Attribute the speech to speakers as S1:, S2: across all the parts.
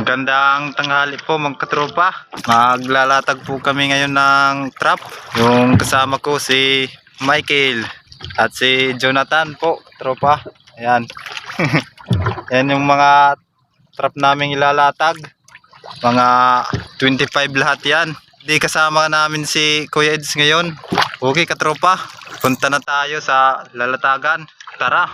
S1: Magandang tanghali po mga katropa. Maglalatag po kami ngayon ng trap. Yung kasama ko si Michael at si Jonathan po, tropa. Ayan. Yan yung mga trap naming ilalatag. Mga 25 lahat yan. Di kasama namin si Kuya Eds ngayon. Okay katropa, punta na tayo sa lalatagan. Tara.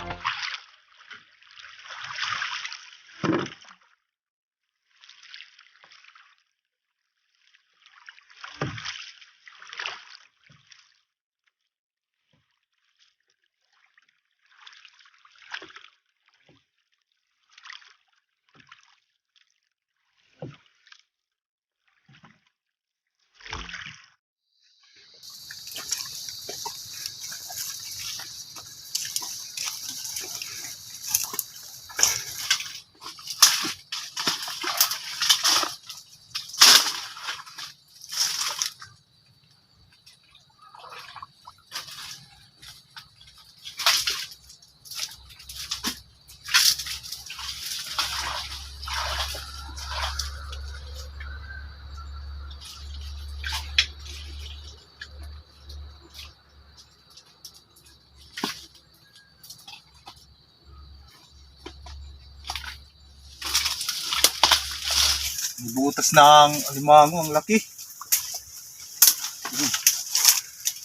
S1: Butas ng alimango, ang laki.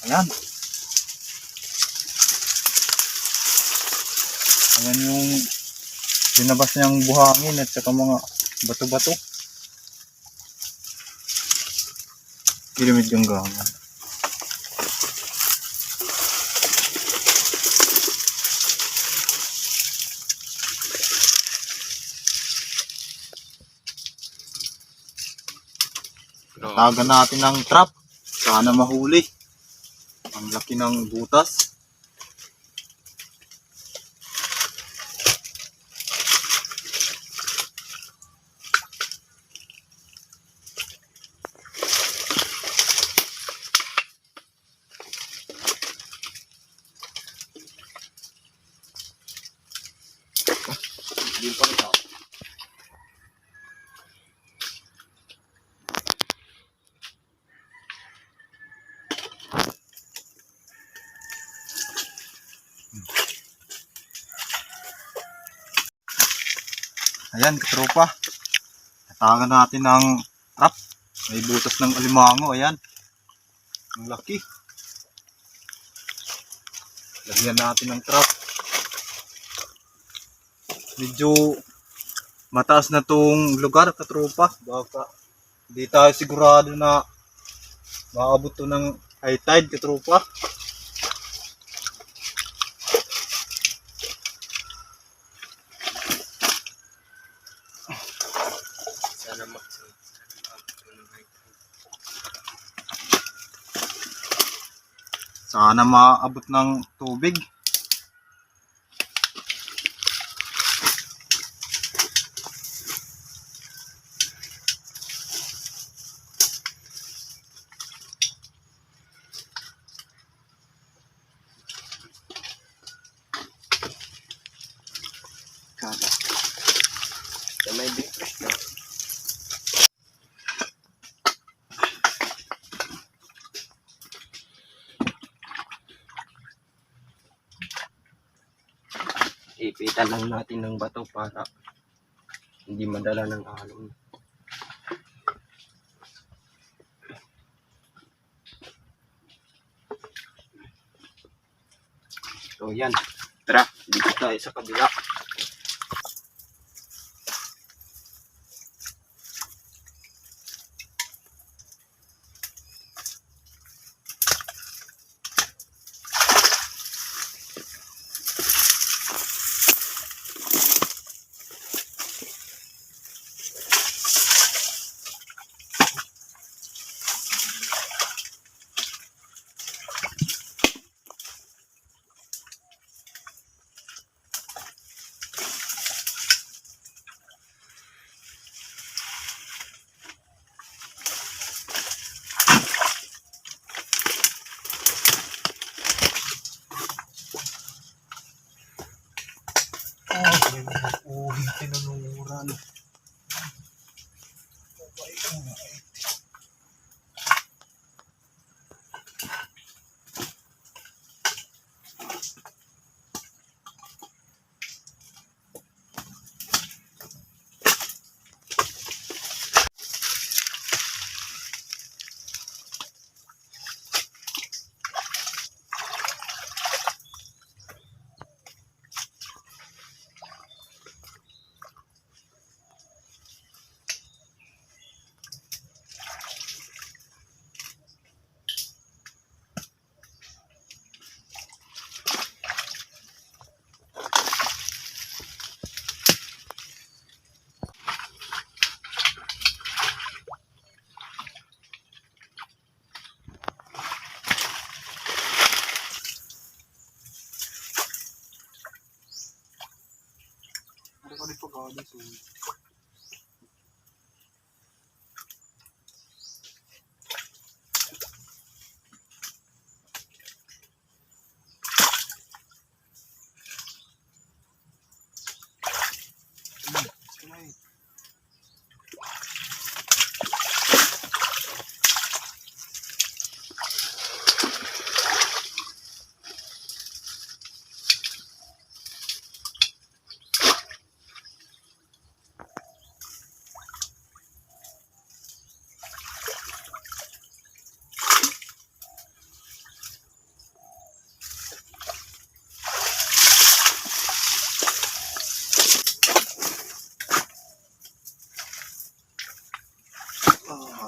S1: Ayan. Ayan yung binabas niyang buhangin at saka mga bato-bato. Gilimid yung gangan. Tagan natin ng trap. Sana mahuli. Ang laki ng butas. Ayan katropa, tatangan natin ng trap. May butas ng alimango. Ayan, ang laki. Lagyan natin ng trap. Medyo mataas na tong lugar katropa, baka hindi tayo sigurado na maabot to ng high tide katropa. Sana maabot ng tubig. Kada. May big fish na. Ipitan lang natin ng bato para hindi madala ng alon. So yan, tara, dito tayo sa kabila.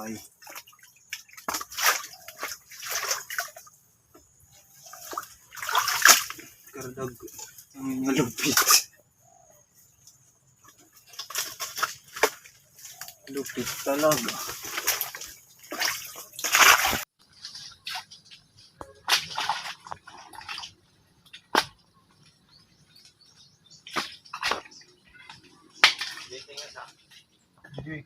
S1: Ay. Kardag ang malupit. Lupit talaga. Okay.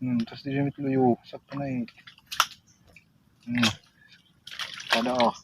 S1: Tapos di siya mitluyo. Sakto na eh. Kada oh.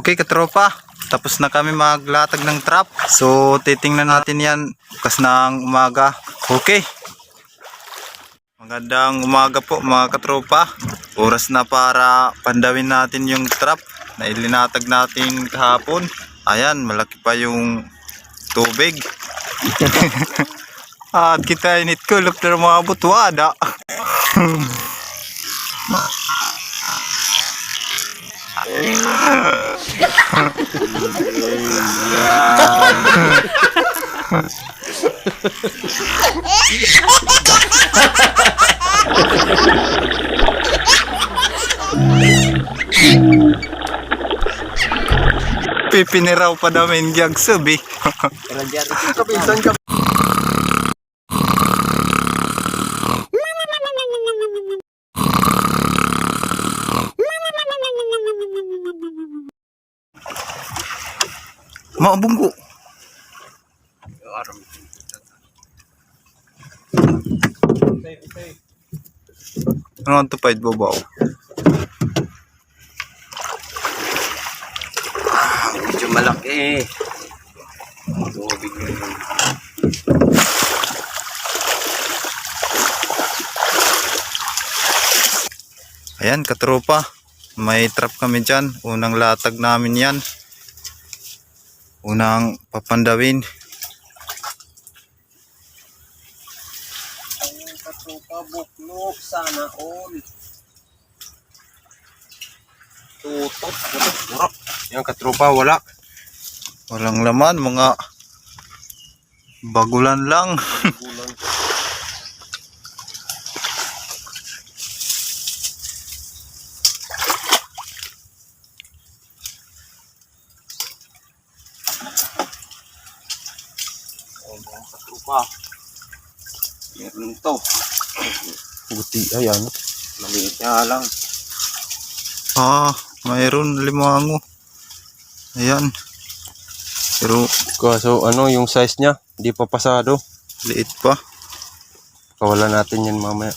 S1: Okay katropa, tapos na kami maglatag ng trap. So titingnan natin yan bukas ng umaga. Okay. Magandang umaga po mga katropa. Oras na para pandawin natin yung trap na ilinatag natin kahapon. Ayan, malaki pa yung tubig. At kita init ko, look na mga butwada. Pipiniraw pa namin gyag sabi. Maabunggo. Ano ang tupad babaw?
S2: Medyo malaki. Tubig na yun.
S1: Ayan katropa, may trap kami dyan. Unang latag namin yan. Unang papandawin.
S2: Ang katropa buklok sana all. Tutok. Yung katropa wala.
S1: Walang laman, mga bagulan lang.
S2: Ang katropa. Meron to.
S3: Buti, ayan.
S2: Maliit nga lang.
S1: Mayroon limango. Ayan. Pero
S3: Kaso ano yung size niya, hindi pa pasado.
S1: liit pa.
S3: Kawalan natin yan mamaya.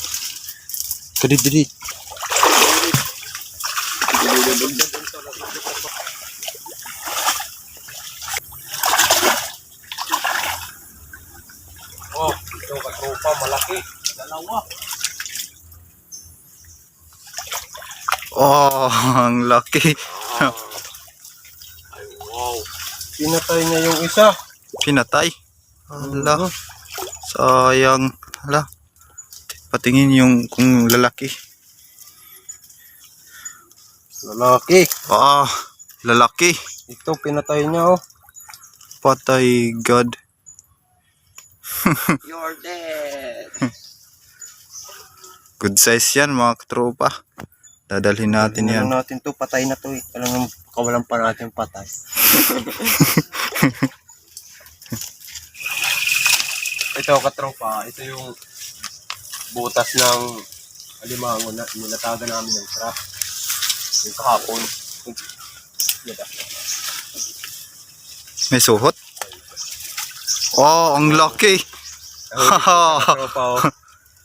S3: Kadid.
S2: Oh, ito katropa malaki. Dalawa.
S1: Oh, ang laki.
S2: Ay wow.
S3: Pinatay niya yung isa.
S1: Pinatay. Hala. Sayang. Hala. Patingin yung kung lalaki.
S3: Lalaki.
S1: Lalaki.
S3: Ito pinatay niya oh.
S1: Patay God.
S2: You're dead.
S1: Good size yan mga katropa. Dadalhin natin yan.
S3: Ano natin to, patay na to eh. Alam mo, kawalan pa natin patay. Ito katropa, ito yung butas ng alimango na nilatagan namin ng trap. Yung kahapon.
S1: May suhot. Oh, ang laki.
S3: Katropa oh.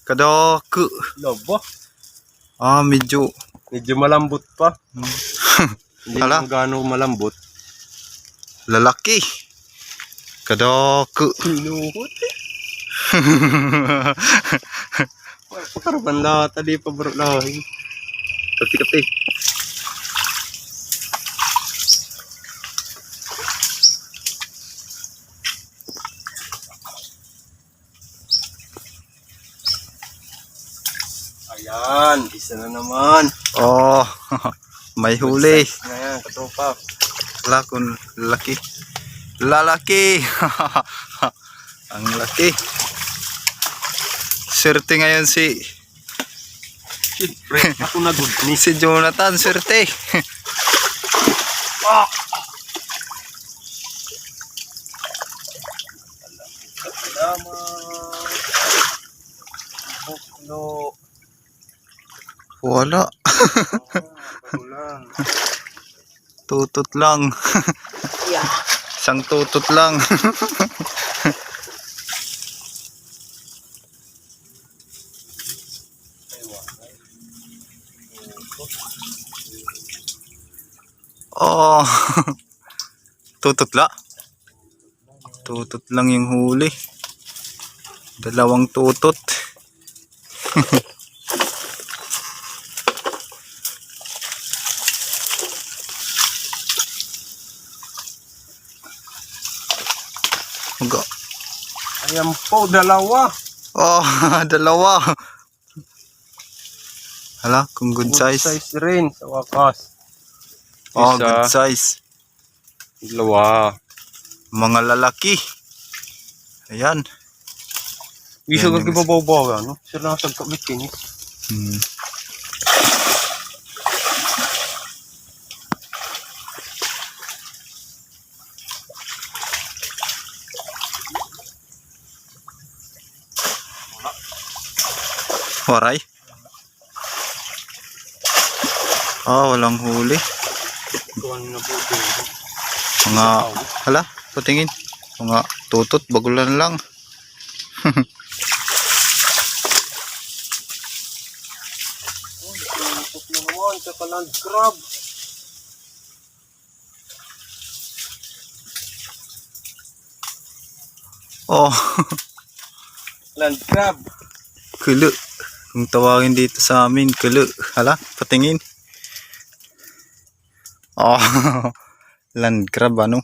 S1: Kadaku.
S3: Lobo.
S1: Medyo
S3: malambot pa. Hindi
S1: Hala.
S3: naman gaano malambot.
S1: lalaki. Kadaku.
S3: Pinuhot eh. Pakaraban lahat. Tali pa bro lahin. Kati. Ayan. Isa na naman.
S1: Oh, may huli.
S3: Ayan. Katropa.
S1: Wala kung lalaki. Lalaki. Ang laki. Swerte ngayon si
S3: Ako na good.
S1: si Jonathan, swerte.
S3: Salamat. Buklo.
S1: Wala.
S3: Ulan.
S1: Tutot lang. Isang tutot lang. Oh, tututla. Tutot lang yung huli. Dalawang tutot. Maga.
S3: Ayan po, dalawa.
S1: Oh, dalawa. Hala, kung good size.
S3: Size rin sa wakas.
S1: Oh,
S3: Isa.
S1: good size.
S3: Dalawa.
S1: Mga lalaki. Ayan.
S3: Isa
S1: Yan
S3: ka
S1: yung-
S3: kibabaw no? Sir lang sa kabit kinis.
S1: Hmm. Waray. Walang huli.
S3: Kuhan na po ito.
S1: Mga, hala, patingin. Mga tutot, bagulan lang.
S3: Tutok na naman, tsaka land crab.
S1: Oh,
S3: Land crab.
S1: kulo. Kung tawagin dito sa amin, kulo. Hala, patingin. Oh, land crab ano.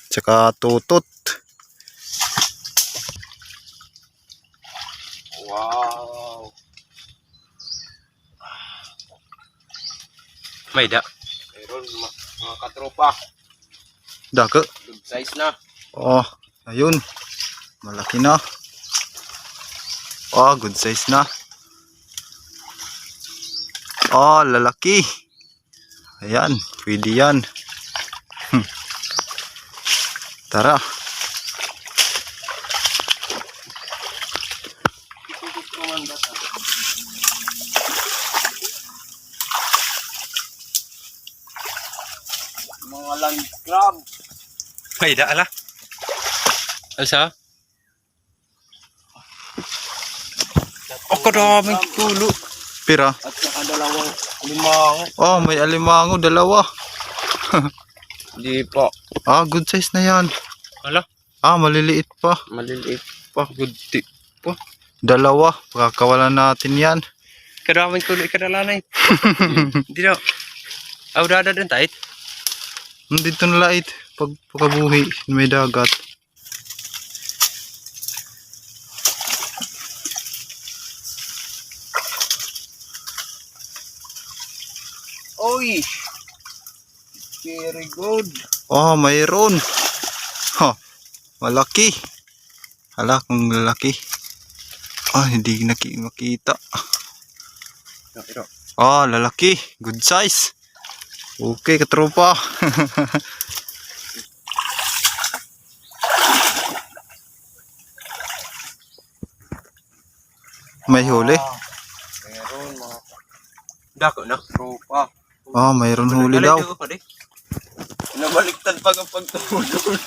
S1: Tsaka tutot.
S3: Wow. May da. Meron mga katropa.
S1: Dako.
S3: Good size na.
S1: Oh, ayun. Malaki na. Oh, good size na. Oh, lalaki. Ayan, pwede yan. Tara.
S3: Mga land crab. May da ala. Asa? Oh, kadaming tulo.
S1: Pira.
S3: At saka dalawang limang.
S1: Oh, may alimango, dalawa.
S3: Hindi po.
S1: Good size na yan.
S3: Ala,
S1: Maliliit pa.
S3: maliliit pa. Good tip pa.
S1: Dalawa. Pakakawalan natin yan.
S3: Kadaming tulo ikadalanay. Hindi na. Dada din tayo.
S1: Dito na lait. Pagkabuhi, may dagat.
S3: Oy! Very good.
S1: Oh, mayroon. Malaki. Hala, kung lalaki. Hindi makita. Lalaki. Good size. Okay, katropa. May huli.
S3: Meron mga dako na tropa.
S1: Mayroon huli daw.
S3: Nabaliktad pag ang pagtulog.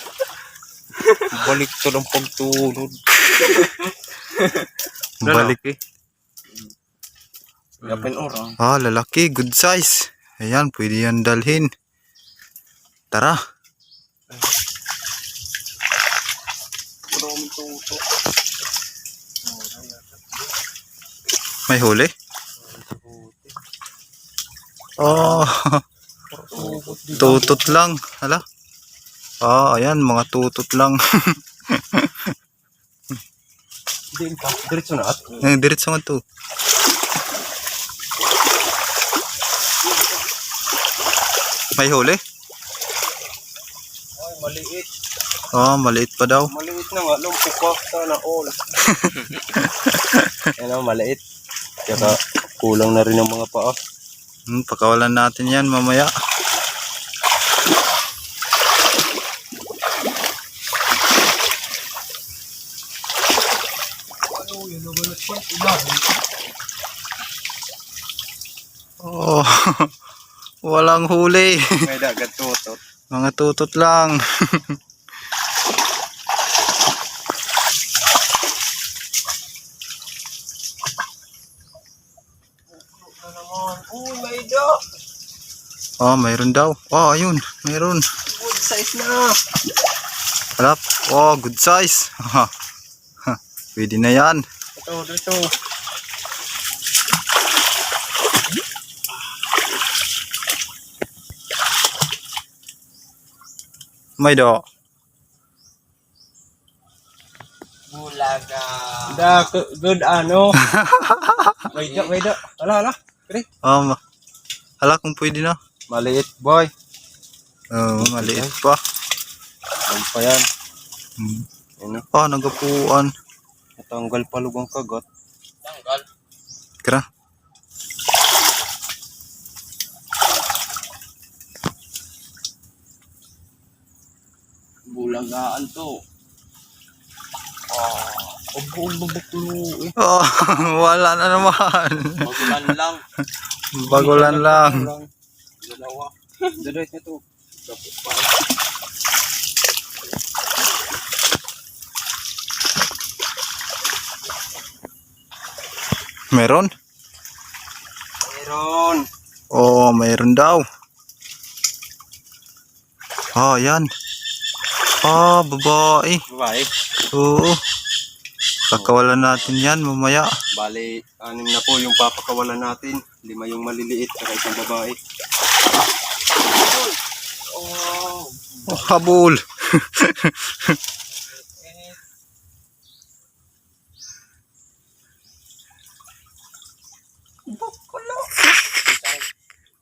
S3: Baliktad ang pagtulog.
S1: Balik.
S3: Yapin orang.
S1: Lalaki. Good size. Ayan, pwede yan dalhin. Tara. May huli? Tutot lang. Hala. Ayan, mga tutot lang.
S3: Diretso na at.
S1: Diretso nga to. May huli?
S3: Ay, maliit.
S1: Maliit pa daw.
S3: Maliit na nga. Lumpok pa. Sana all. Ano, maliit. Kaya kulang na rin ang mga paa.
S1: Pakawalan natin yan mamaya. Walang huli.
S3: May dagat tutot.
S1: Mga tutot lang.
S3: Uy, may da.
S1: Oh, mayroon daw. Oh, ayun. Mayroon.
S3: Good size na.
S1: Harap. Oh, good size. Pwede na yan.
S3: Ito, dito.
S1: May do.
S2: Bulaga.
S3: Good ano. Wait, wait. Hala. Pre.
S1: Hala kung pwede na.
S3: Maliit, boy.
S1: Oh, maliit pa.
S3: Ano pa yan? Ano?
S1: Oh, nagapuan.
S3: Natanggal pa lugang kagat.
S2: Tanggal.
S1: Kira.
S2: Bulagaan to.
S3: Buong babaklo eh.
S1: Oh, wala na naman.
S2: Magulan lang.
S1: Bagulan lang.
S2: Dalawa.
S3: Direct na to.
S1: Meron?
S3: Meron.
S1: Oh, mayroon daw. Oh, yan. Oh, babae.
S3: Babae.
S1: Oo. Pakawalan natin yan mamaya.
S3: Bali, 6 na po yung papakawalan natin. 5 yung maliliit, saka isang babae.
S2: Oh.
S1: Oh, habol.
S2: Bakulo.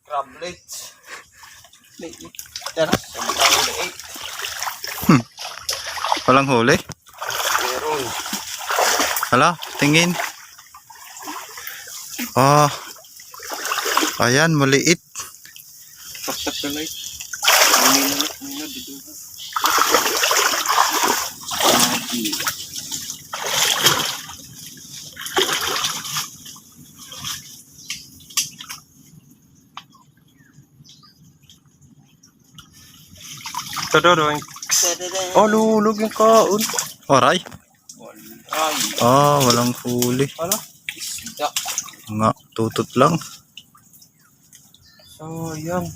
S2: Crablets. Liit. Tara. Samantalang liit.
S1: Walang huli.
S2: Meron.
S1: Hala, tingin. Oh. Ayan, maliit.
S3: Tak sa light. Muna dito. Tadadang. Oh, lulog yung kaon.
S1: Oray.
S2: Ay.
S1: Oh, walang huli.
S3: Hala,
S2: Isda.
S1: Nga, tutot lang.
S3: sayang.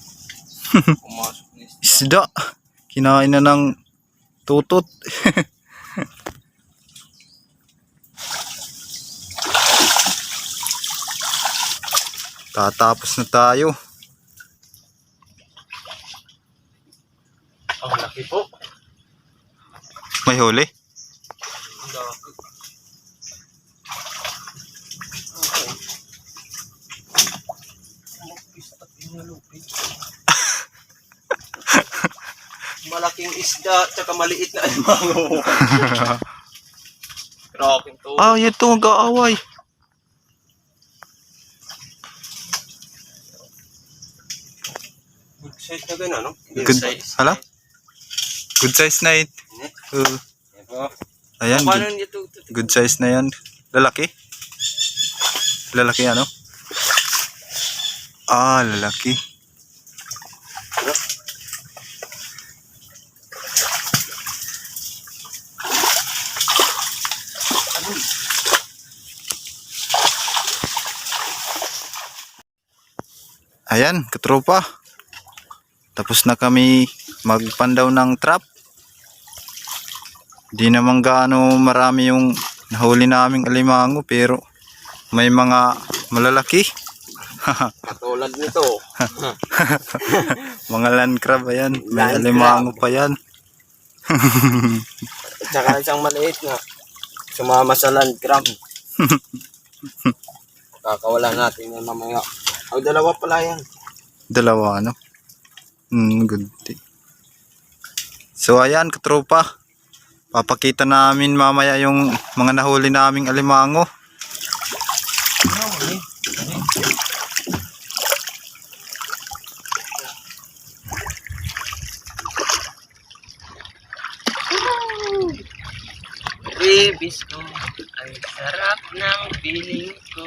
S2: Pumasok ni isda.
S1: Isda. Kinain na ng tutot. Tatapos na tayo.
S3: Ang laki po.
S1: May huli.
S3: Ang laki. Malaking isda, tsaka maliit na alimango.
S2: Rocking to.
S1: Ah, yun ito, mag-aaway.
S3: Good size na gano'n, no?
S1: Good,
S2: size.
S1: hala? Good size na it.
S3: Yan po.
S1: Ayan,
S2: Paano
S1: good,
S2: nito?
S1: good size na yan. Lalaki? Lalaki ano? Ah, lalaki. Ayan, katropa. Tapos na kami magpandaw ng trap. Di naman gaano marami yung nahuli naming alimango, pero may mga malalaki.
S2: Katulad nito.
S1: Mga land crab, ayan. May
S2: Land
S1: alimango pa yan.
S2: At saka isang maliit na sumama sa land crab. Kakawala natin yan mamaya. Ay, dalawa pala yan.
S1: Dalawa, ano? Good. So, ayan, katropa. Papakita namin mamaya yung mga nahuli naming alimango.
S2: Ribis ko, ang sarap ng piling ko.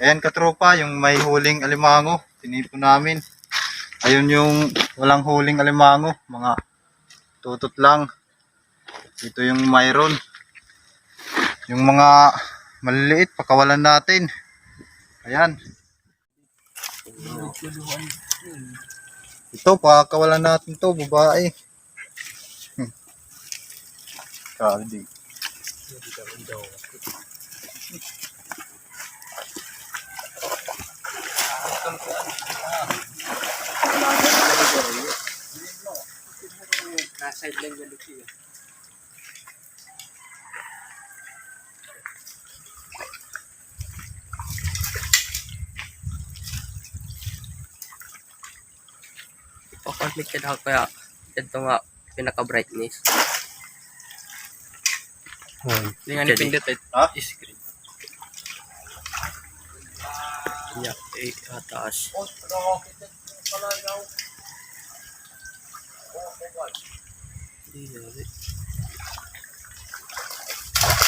S1: Ayan katropa, yung may huling alimango, tinipon namin. Ayun yung walang huling alimango, mga tutot lang. Ito yung mayroon. Yung mga maliliit, pakawalan natin. Ayan. Ito, pakawalan natin to, babae. Kaldi.
S2: Nasa lang yung luki. Ipakonflict ka daw kaya ito nga pinaka-brightness. Hindi nga nipindot
S1: Ha?
S2: screen. Yeah, taas.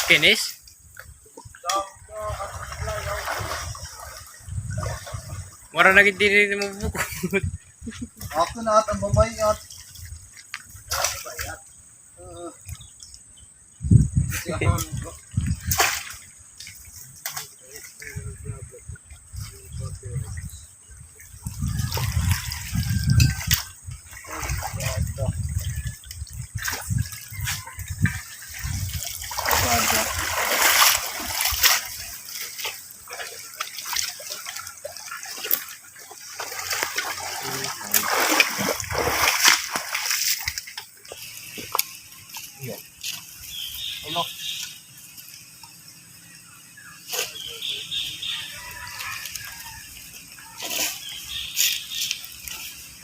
S2: Finish? Mara na gid diri mo buko.
S1: Ako na at ang babae at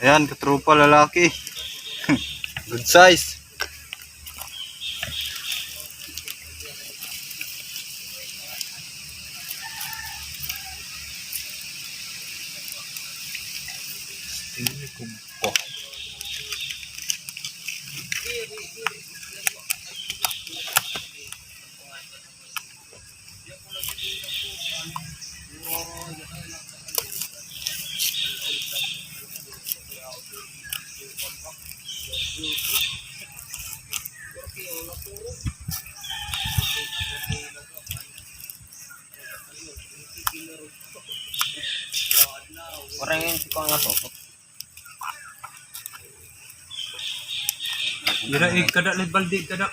S1: ayan, katropa lalaki. Good size. Ini kumpo.
S2: Orang yang suka ngaso.
S3: Ira kada le baldi kada.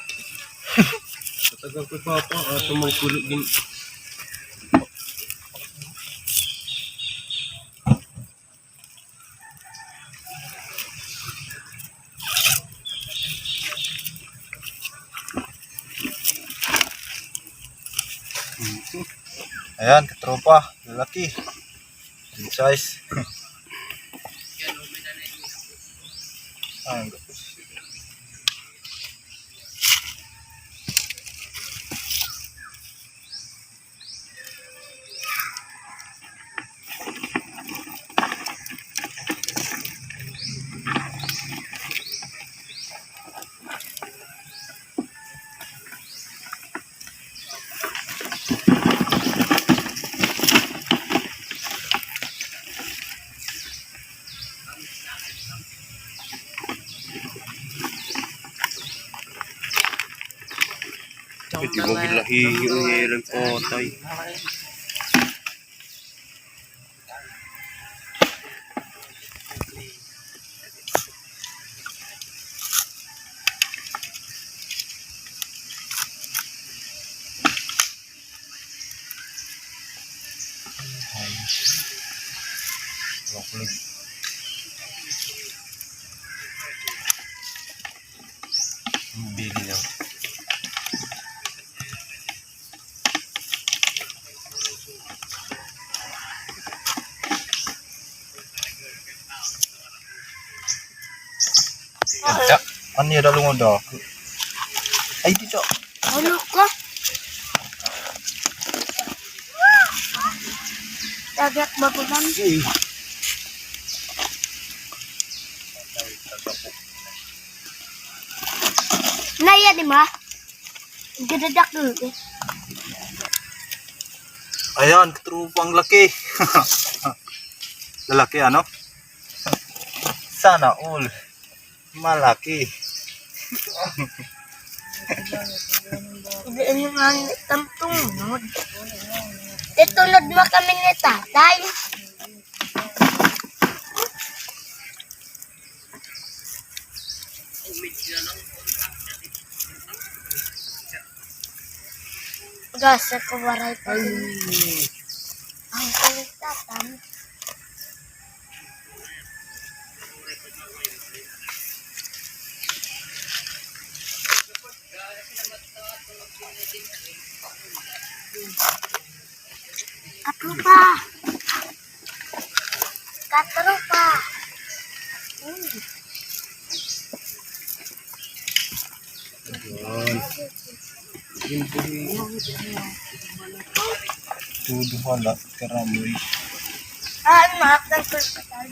S3: Tagal ko papa ato mang kulit din.
S1: Ayan, katropa lalaki. Good size. Ayan.
S3: Di mo gilahi yung ilang potay. Bili niya.
S1: Ya, ano yung dalungan daw? Ay, dito.
S4: Ano ka? Dagat babulan. Naya di ma? Gadadak dulu.
S1: Ayan, katrupang laki. Lalaki ano? Sana all. Malaki.
S4: Hindi mo nga tampong nod. Itunod mo kami ni tatay. Gasa ko waray pa din. Ang kaligtatan. Katrupa. Katrupa.
S1: Tudo wala. Karamoy.
S4: Maaf ng pagkakal.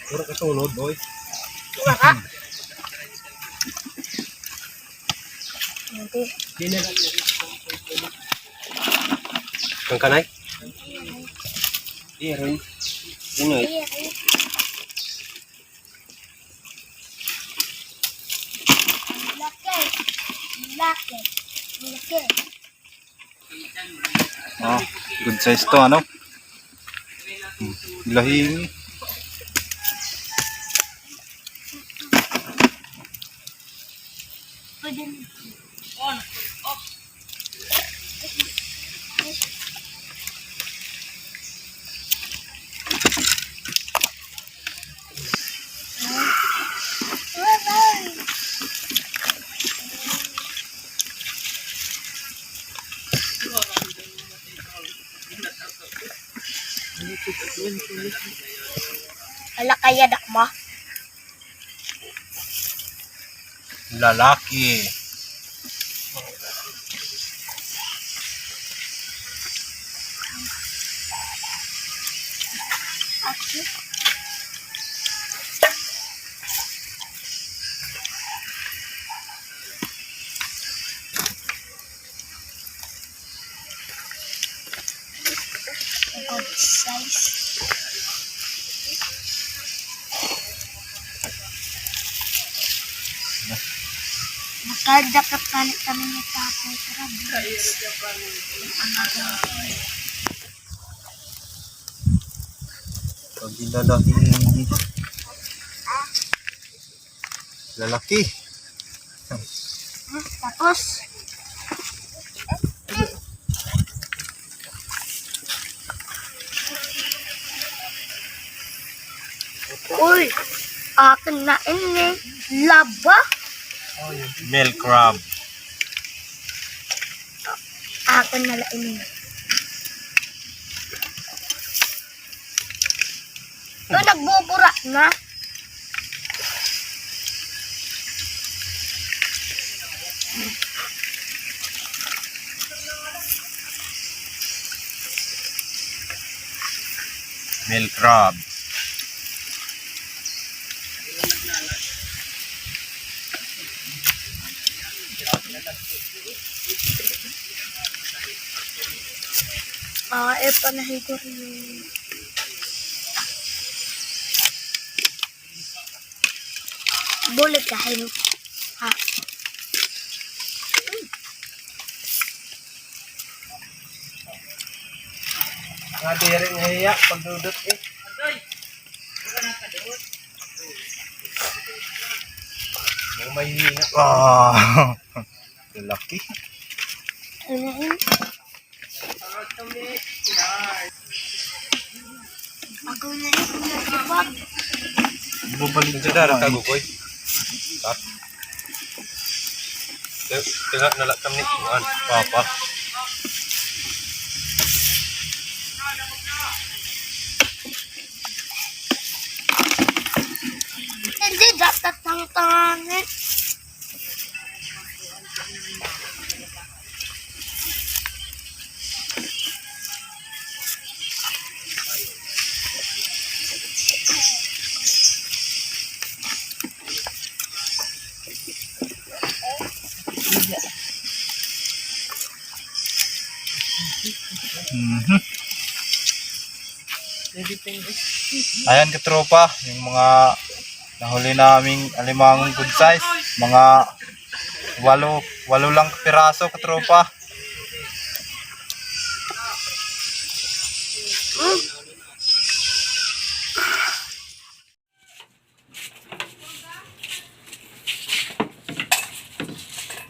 S3: Puro kasunod, boy.
S4: Wala. Hindi.
S3: Kang kanay? Iya rin. Inoy.
S4: Laki. Laki. Laki.
S1: Oh, good size to ano? Lahimi.
S4: Pwede. Ala kaya dakma.
S1: Lalaki.
S4: Good size. Nakadakap kalit kami ni tatay.
S1: Pag lahimi. Lalaki.
S4: Tapos, uy, akin na ini. Laba.
S1: Milk crab.
S4: Akin na la ini. Ito, nagbubura na.
S1: Milk crab.
S4: Panahigor yung... Bulit kahin. Ha?
S3: Nga di rin ngayon pagdudot eh. Yung may hina.
S1: Ah. Lalaki.
S4: Ano yun? Ako na yun. Nagibag.
S1: Bubalik
S3: Sa darang kagukoy. Ha? Tengah nalak kami tuan papa.
S4: Hindi dapat ang tanganin.
S1: Ayan katropa, yung mga nahuli naming alimangong good size. Mga walo lang piraso katropa.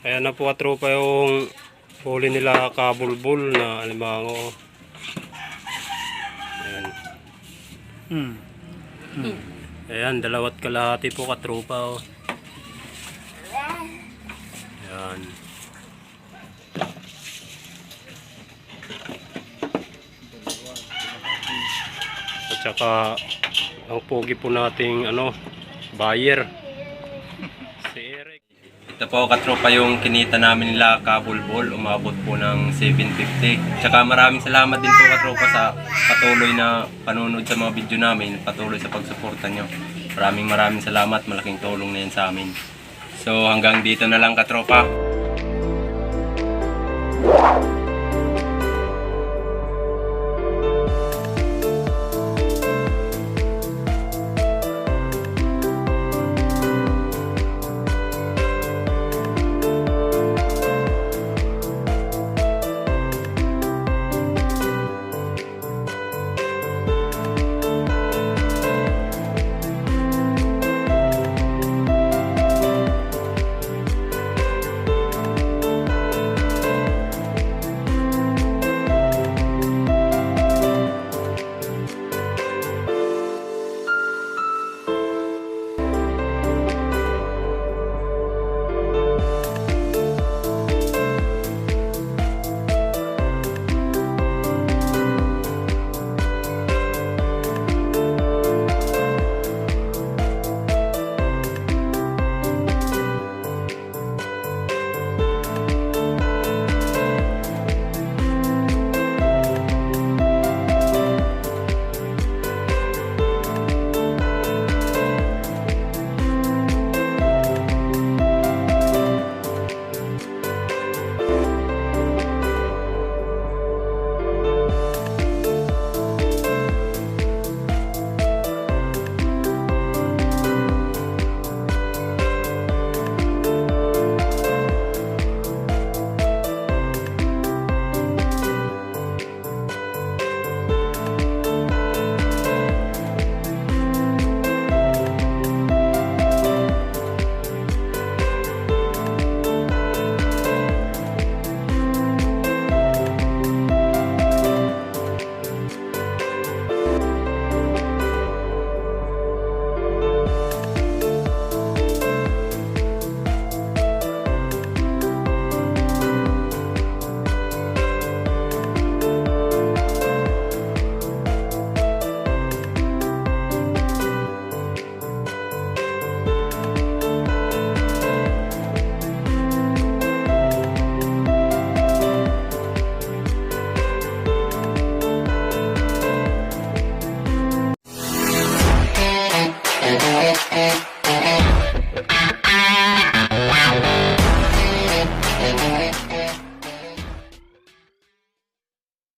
S3: Ayan na po katropa yung huli nila kabulbul na alimango. Ayan. Ayan, 2 kalahati po katropa. Oh. Ayan. At saka ang pogi po nating buyer. Si Eric. Ito po katropa yung kinita namin nila kabulbol, umabot po ng 750. Tsaka maraming salamat din po katropa sa patuloy na panunod sa mga video namin, patuloy sa pagsuporta nyo. Maraming salamat, malaking tulong na yan sa amin. So hanggang dito na lang katropa.